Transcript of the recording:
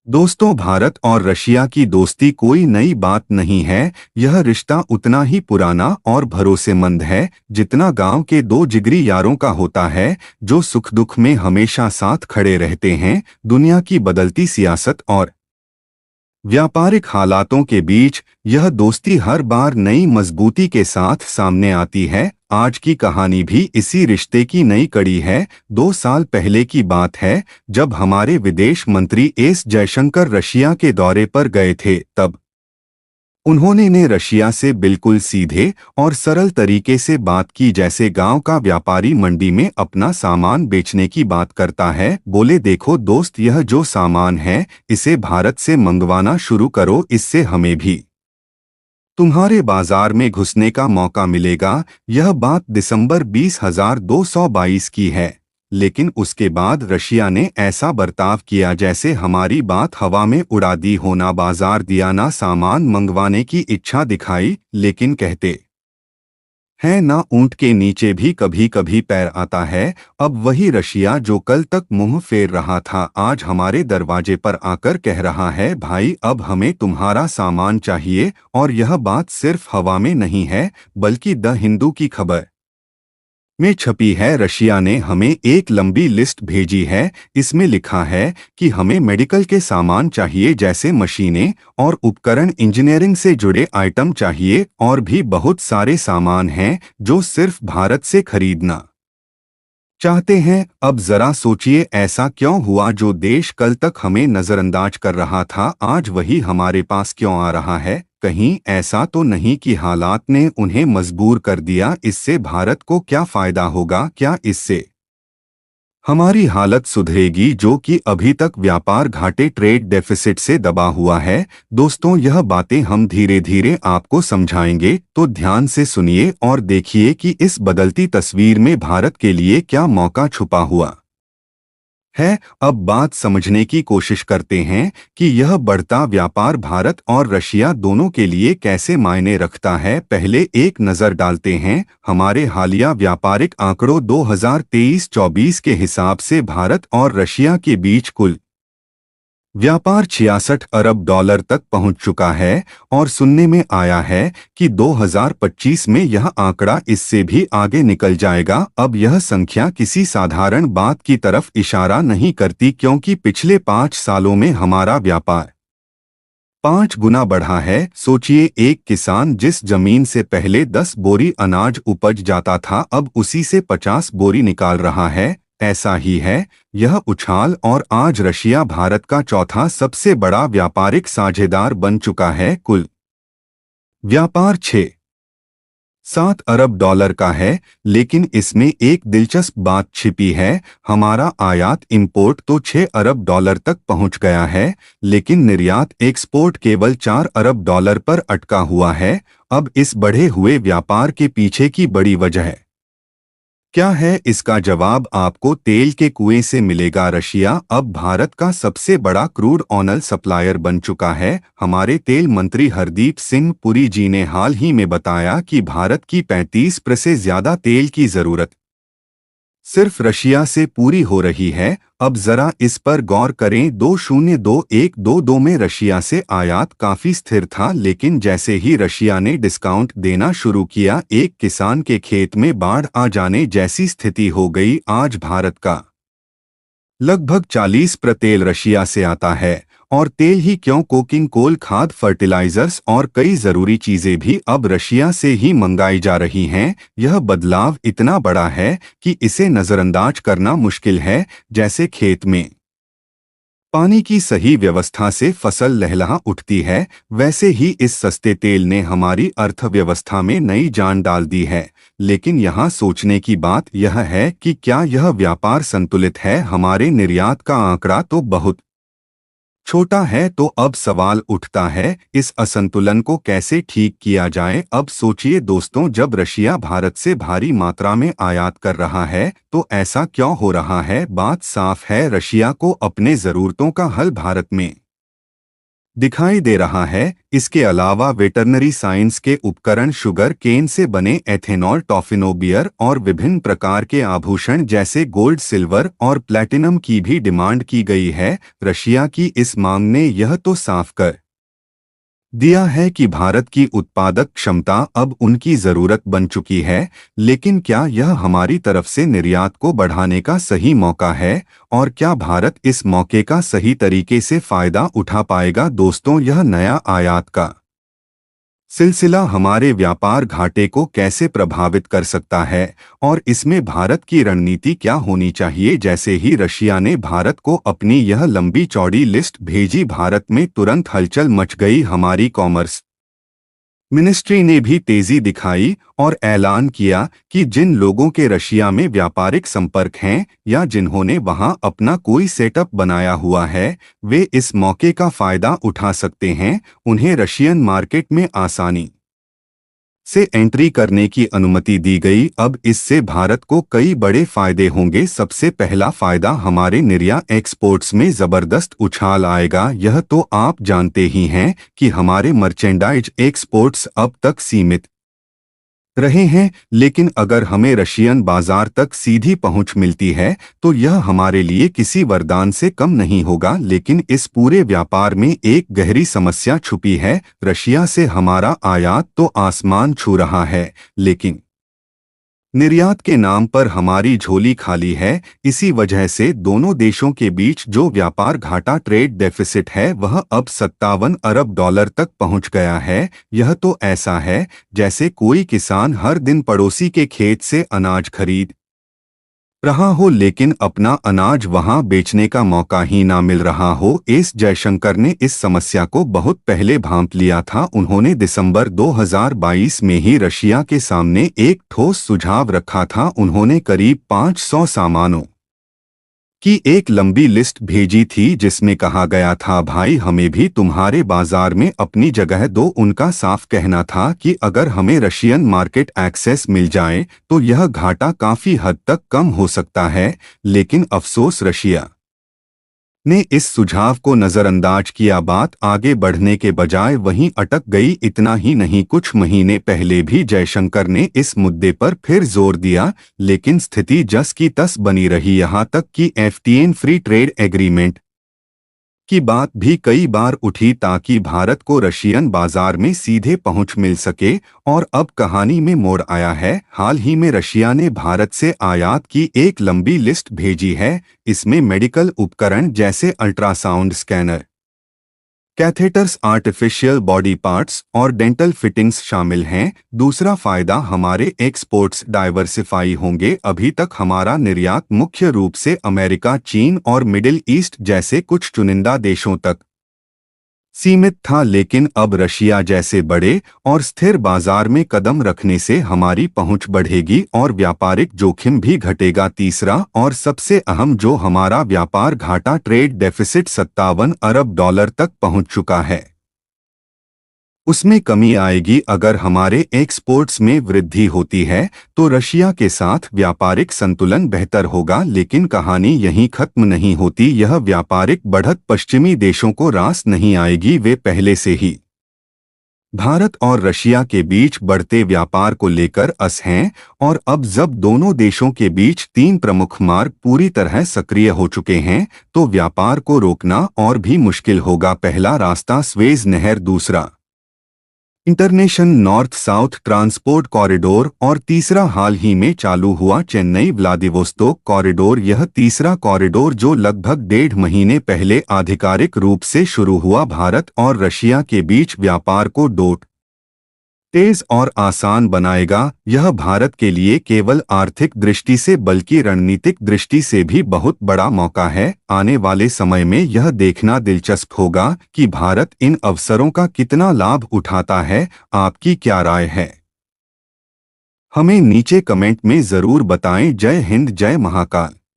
दोस्तों, भारत और रशिया की दोस्ती कोई नई बात नहीं है। यह रिश्ता उतना ही पुराना और भरोसेमंद है जितना गांव के दो जिगरी यारों का होता है, जो सुख दुख में हमेशा साथ खड़े रहते हैं। दुनिया की बदलती सियासत और व्यापारिक हालातों के बीच यह दोस्ती हर बार नई मजबूती के साथ सामने आती है। आज की कहानी भी इसी रिश्ते की नई कड़ी है। 2 साल पहले की बात है, जब हमारे विदेश मंत्री एस जयशंकर रशिया के दौरे पर गए थे। तब उन्होंने ने रशिया से बिल्कुल सीधे और सरल तरीके से बात की, जैसे गांव का व्यापारी मंडी में अपना सामान बेचने की बात करता है। बोले, देखो दोस्त, यह जो सामान है इसे भारत से मंगवाना शुरू करो, इससे हमें भी तुम्हारे बाजार में घुसने का मौका मिलेगा। यह बात दिसंबर 2022 की है। लेकिन उसके बाद रशिया ने ऐसा बर्ताव किया जैसे हमारी बात हवा में उड़ा दी हो। ना बाजार दिया, ना सामान मंगवाने की इच्छा दिखाई। लेकिन कहते है ना, ऊंट के नीचे भी कभी कभी पैर आता है। अब वही रशिया जो कल तक मुंह फेर रहा था, आज हमारे दरवाजे पर आकर कह रहा है, भाई अब हमें तुम्हारा सामान चाहिए। और यह बात सिर्फ हवा में नहीं है, बल्कि द हिंदू की खबर में छपी है। रशिया ने हमें एक लंबी लिस्ट भेजी है। इसमें लिखा है कि हमें मेडिकल के सामान चाहिए, जैसे मशीनें और उपकरण, इंजीनियरिंग से जुड़े आइटम चाहिए, और भी बहुत सारे सामान हैं जो सिर्फ भारत से खरीदना चाहते हैं। अब जरा सोचिए, ऐसा क्यों हुआ? जो देश कल तक हमें नजरअंदाज कर रहा था, आज वही हमारे पास क्यों आ रहा है? कहीं ऐसा तो नहीं कि हालात ने उन्हें मजबूर कर दिया? इससे भारत को क्या फायदा होगा? क्या इससे हमारी हालत सुधरेगी, जो कि अभी तक व्यापार घाटे, ट्रेड डेफिसिट से दबा हुआ है? दोस्तों, यह बातें हम धीरे धीरे आपको समझाएंगे, तो ध्यान से सुनिए और देखिए कि इस बदलती तस्वीर में भारत के लिए क्या मौका छुपा हुआ है। अब बात समझने की कोशिश करते हैं कि यह बढ़ता व्यापार भारत और रशिया दोनों के लिए कैसे मायने रखता है। पहले एक नज़र डालते हैं हमारे हालिया व्यापारिक आंकड़ों। 2023-24 के हिसाब से भारत और रशिया के बीच कुल व्यापार 66 अरब डॉलर तक पहुंच चुका है। और सुनने में आया है कि 2025 में यह आंकड़ा इससे भी आगे निकल जाएगा। अब यह संख्या किसी साधारण बात की तरफ इशारा नहीं करती, क्योंकि पिछले 5 सालों में हमारा व्यापार 5 गुना बढ़ा है। सोचिए, एक किसान जिस जमीन से पहले 10 बोरी अनाज उपज जाता था, अब उसी से 50 बोरी निकाल रहा है। ऐसा ही है यह उछाल, और आज रशिया भारत का चौथा सबसे बड़ा व्यापारिक साझेदार बन चुका है। कुल व्यापार 6-7 अरब डॉलर का है। लेकिन इसमें एक दिलचस्प बात छिपी है। हमारा आयात इंपोर्ट तो 6 अरब डॉलर तक पहुंच गया है, लेकिन निर्यात एक्सपोर्ट केवल 4 अरब डॉलर पर अटका हुआ है। अब इस बढ़े हुए व्यापार के पीछे की बड़ी वजह क्या है? इसका जवाब आपको तेल के कुएं से मिलेगा। रशिया अब भारत का सबसे बड़ा क्रूड ऑयल सप्लायर बन चुका है। हमारे तेल मंत्री हरदीप सिंह पुरी जी ने हाल ही में बताया कि भारत की 35% से ज्यादा तेल की जरूरत सिर्फ रशिया से पूरी हो रही है। अब जरा इस पर गौर करें। 2021-22 में रशिया से आयात काफी स्थिर था, लेकिन जैसे ही रशिया ने डिस्काउंट देना शुरू किया, एक किसान के खेत में बाढ़ आ जाने जैसी स्थिति हो गई। आज भारत का लगभग 40% तेल रशिया से आता है। और तेल ही क्यों, कोकिंग कोल, खाद, फर्टिलाइजर्स और कई जरूरी चीजें भी अब रशिया से ही मंगाई जा रही हैं। यह बदलाव इतना बड़ा है कि इसे नजरअंदाज करना मुश्किल है। जैसे खेत में पानी की सही व्यवस्था से फसल लहलहा उठती है, वैसे ही इस सस्ते तेल ने हमारी अर्थव्यवस्था में नई जान डाल दी है। लेकिन यहाँ सोचने की बात यह है कि क्या यह व्यापार संतुलित है? हमारे निर्यात का आंकड़ा तो बहुत छोटा है। तो अब सवाल उठता है, इस असंतुलन को कैसे ठीक किया जाए? अब सोचिए दोस्तों, जब रशिया भारत से भारी मात्रा में आयात कर रहा है, तो ऐसा क्यों हो रहा है? बात साफ है, रशिया को अपने जरूरतों का हल भारत में दिखाई दे रहा है। इसके अलावा वेटरनरी साइंस के उपकरण, शुगर केन से बने एथेनॉल, टॉफिनो बियर और विभिन्न प्रकार के आभूषण जैसे गोल्ड, सिल्वर और प्लैटिनम की भी डिमांड की गई है। रशिया की इस मांग ने यह तो साफ कर दिया है कि भारत की उत्पादक क्षमता अब उनकी जरूरत बन चुकी है। लेकिन क्या यह हमारी तरफ से निर्यात को बढ़ाने का सही मौका है, और क्या भारत इस मौके का सही तरीके से फायदा उठा पाएगा? दोस्तों, यह नया आयात का सिलसिला हमारे व्यापार घाटे को कैसे प्रभावित कर सकता है, और इसमें भारत की रणनीति क्या होनी चाहिए? जैसे ही रशिया ने भारत को अपनी यह लंबी चौड़ी लिस्ट भेजी, भारत में तुरंत हलचल मच गई। हमारी कॉमर्स मिनिस्ट्री ने भी तेजी दिखाई और ऐलान किया कि जिन लोगों के रशिया में व्यापारिक संपर्क हैं या जिन्होंने वहां अपना कोई सेटअप बनाया हुआ है, वे इस मौके का फायदा उठा सकते हैं। उन्हें रशियन मार्केट में आसानी से एंट्री करने की अनुमति दी गई। अब इससे भारत को कई बड़े फायदे होंगे। सबसे पहला फायदा, हमारे निर्यात एक्सपोर्ट्स में जबरदस्त उछाल आएगा। यह तो आप जानते ही हैं कि हमारे मर्चेंडाइज एक्सपोर्ट्स अब तक सीमित रहे हैं, लेकिन अगर हमें रशियन बाजार तक सीधी पहुंच मिलती है तो यह हमारे लिए किसी वरदान से कम नहीं होगा। लेकिन इस पूरे व्यापार में एक गहरी समस्या छुपी है। रशिया से हमारा आयात तो आसमान छू रहा है, लेकिन निर्यात के नाम पर हमारी झोली खाली है। इसी वजह से दोनों देशों के बीच जो व्यापार घाटा, ट्रेड डेफिसिट है, वह अब 57 अरब डॉलर तक पहुंच गया है। यह तो ऐसा है जैसे कोई किसान हर दिन पड़ोसी के खेत से अनाज खरीद रहा हो, लेकिन अपना अनाज वहां बेचने का मौका ही ना मिल रहा हो। एस जयशंकर ने इस समस्या को बहुत पहले भांप लिया था। उन्होंने दिसंबर 2022 में ही रशिया के सामने एक ठोस सुझाव रखा था। उन्होंने करीब 500 सामानों की एक लंबी लिस्ट भेजी थी, जिसमें कहा गया था, भाई हमें भी तुम्हारे बाजार में अपनी जगह दो। उनका साफ कहना था कि अगर हमें रशियन मार्केट एक्सेस मिल जाए तो यह घाटा काफी हद तक कम हो सकता है। लेकिन अफसोस, रशिया ने इस सुझाव को नजरअंदाज किया। बात आगे बढ़ने के बजाय वहीं अटक गई। इतना ही नहीं, कुछ महीने पहले भी जयशंकर ने इस मुद्दे पर फिर जोर दिया, लेकिन स्थिति जस की तस बनी रही। यहां तक कि एफटीए फ्री ट्रेड एग्रीमेंट की बात भी कई बार उठी ताकि भारत को रशियन बाजार में सीधे पहुंच मिल सके। और अब कहानी में मोड़ आया है। हाल ही में रशिया ने भारत से आयात की एक लंबी लिस्ट भेजी है। इसमें मेडिकल उपकरण जैसे ultrasound scanner, catheters, artificial body parts और डेंटल फिटिंग्स शामिल हैं। दूसरा फायदा, हमारे एक्सपोर्ट्स डाइवर्सिफाई होंगे। अभी तक हमारा निर्यात मुख्य रूप से अमेरिका, चीन और मिडिल ईस्ट जैसे कुछ चुनिंदा देशों तक सीमित था, लेकिन अब रशिया जैसे बड़े और स्थिर बाजार में कदम रखने से हमारी पहुंच बढ़ेगी और व्यापारिक जोखिम भी घटेगा। तीसरा और सबसे अहम, जो हमारा व्यापार घाटा, ट्रेड डेफिसिट 57 अरब डॉलर तक पहुंच चुका है, उसमें कमी आएगी। अगर हमारे एक्सपोर्ट्स में वृद्धि होती है तो रशिया के साथ व्यापारिक संतुलन बेहतर होगा। लेकिन कहानी यहीं खत्म नहीं होती। यह व्यापारिक बढ़त पश्चिमी देशों को रास नहीं आएगी। वे पहले से ही भारत और रशिया के बीच बढ़ते व्यापार को लेकर अस हैं, और अब जब दोनों देशों के बीच 3 प्रमुख मार्ग पूरी तरह सक्रिय हो चुके हैं तो व्यापार को रोकना और भी मुश्किल होगा। पहला रास्ता स्वेज नहर, दूसरा international north south transport corridor और तीसरा हाल ही में चालू हुआ चेन्नई व्लादिवोस्तोक कॉरिडोर। यह तीसरा कॉरिडोर, जो लगभग 1.5 महीने पहले आधिकारिक रूप से शुरू हुआ, भारत और रशिया के बीच व्यापार को तेज और आसान बनाएगा। यह भारत के लिए केवल आर्थिक दृष्टि से बल्कि रणनीतिक दृष्टि से भी बहुत बड़ा मौका है। आने वाले समय में यह देखना दिलचस्प होगा कि भारत इन अवसरों का कितना लाभ उठाता है। आपकी क्या राय है? हमें नीचे कमेंट में जरूर बताएं। जय हिंद, जय महाकाल।